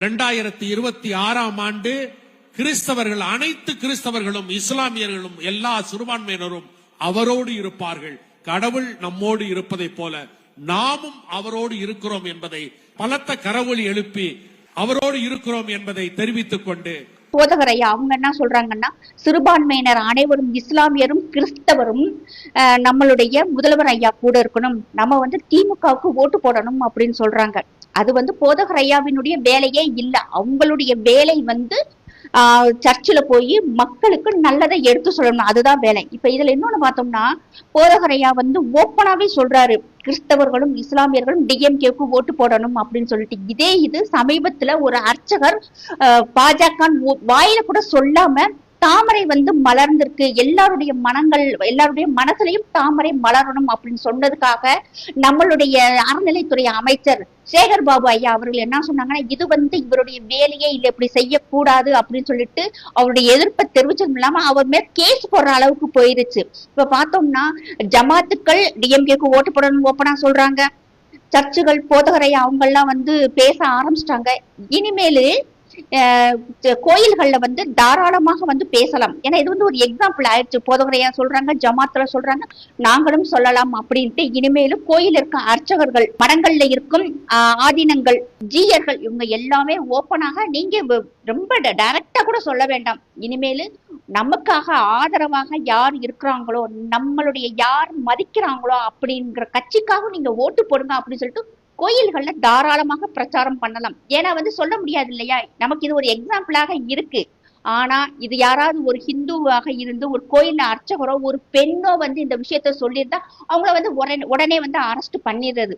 2026 கிறிஸ்தவர்கள், அனைத்து கிறிஸ்தவர்களும், இஸ்லாமியர்களும், எல்லா சிறுபான்மையினரும் அவரோடு இருப்பார்கள். கடவுள் நம்மோடு இருப்பதை போல நாமும் அவரோடு இருக்கிறோம் என்பதை பலத்த கரவொலி எழுப்பி அவரோடு இருக்கிறோம் என்பதை தெரிவித்துக் கொண்டு, போதகர் ஐயா அவங்க என்ன சொல்றாங்கன்னா, சிறுபான்மையினர் அனைவரும், இஸ்லாமியரும் கிறிஸ்தவரும் நம்மளுடைய முதல்வர் ஐயா கூட இருக்கணும், நம்ம திமுகவுக்கு ஓட்டு போடணும் அப்படின்னு சொல்றாங்க. அது போதகர் ஐயாவினுடைய வேலையே இல்ல. அவங்களுடைய வேலை சர்ச்சில் போய் மக்களுக்கு நல்லதை எடுத்து சொல்லணும், அதுதான் வேலை. இப்ப இதுல இன்னொன்னு பார்த்தோம்னா, போதகர் ஐயா ஓப்பனாவே சொல்றாரு, கிறிஸ்தவர்களும் இஸ்லாமியர்களும் டிஎம்கேக்கு ஓட்டு போடணும் அப்படின்னு சொல்லிட்டு. இது சமீபத்துல ஒரு அர்ச்சகர் பாஜக வாயில கூட சொல்லாம தாமரை மலர்ந்திருக்கு, எல்லாருடைய மனசுலையும் தாமரை மலரணும் அப்படின்னு சொன்னதுக்காக நம்மளுடைய அறநிலைத்துறை அமைச்சர் சேகர் பாபு ஐயா அவர்கள் என்ன சொன்னாங்கன்னா, இது இவருடைய வேலையே இல்லை, இப்படி செய்யக்கூடாது அப்படின்னு சொல்லிட்டு அவருடைய எதிர்ப்பை தெரிவிச்சதும் இல்லாம அவர் மேல் கேஸ் போடுற அளவுக்கு போயிருச்சு. இப்ப பார்த்தோம்னா, ஜமாத்துக்கள் டிஎம்கேக்கு ஓட்டு போடணும் ஓப்பனா சொல்றாங்க. சர்ச்சுகள், போதகரை அவங்க எல்லாம் பேச ஆரம்பிச்சிட்டாங்க. இனிமேலு கோயில்கள்ல தாராளமாக பேசலாம். ஏன்னா இது ஒரு எக்ஸாம்பிள் ஆயிடுச்சு. போதகரையா சொல்றாங்க, ஜமாத்துல சொல்றாங்க, நாங்களும் சொல்லலாம் அப்படின்ட்டு. இனிமேலும் கோயில் இருக்க அர்ச்சகர்கள், மடங்கள்ல இருக்கும் ஆதீனங்கள், ஜீயர்கள், இவங்க எல்லாமே ஓப்பனாக நீங்க ரொம்ப டைரக்டா கூட சொல்ல வேண்டாம். இனிமேலு நமக்காக ஆதரவாக யார் இருக்கிறாங்களோ, நம்மளுடைய யார் மதிக்கிறாங்களோ அப்படிங்கிற கட்சிக்காக நீங்க ஓட்டு போடுங்க அப்படின்னு சொல்லிட்டு கோயில்கள்ல தாராளமாக பிரச்சாரம் பண்ணலாம். ஏன்னா சொல்ல முடியாது இல்லையா, நமக்கு இது ஒரு எக்ஸாம்பிளாக இருக்கு. ஆனா இது யாராவது ஒரு ஹிந்துவாக இருந்து ஒரு கோயில்ல அர்ச்சகரோ ஒரு பெண்ணோ இந்த விஷயத்த சொல்லியிருந்தா அவங்கள உடனே அரெஸ்ட் பண்ணிடுறது.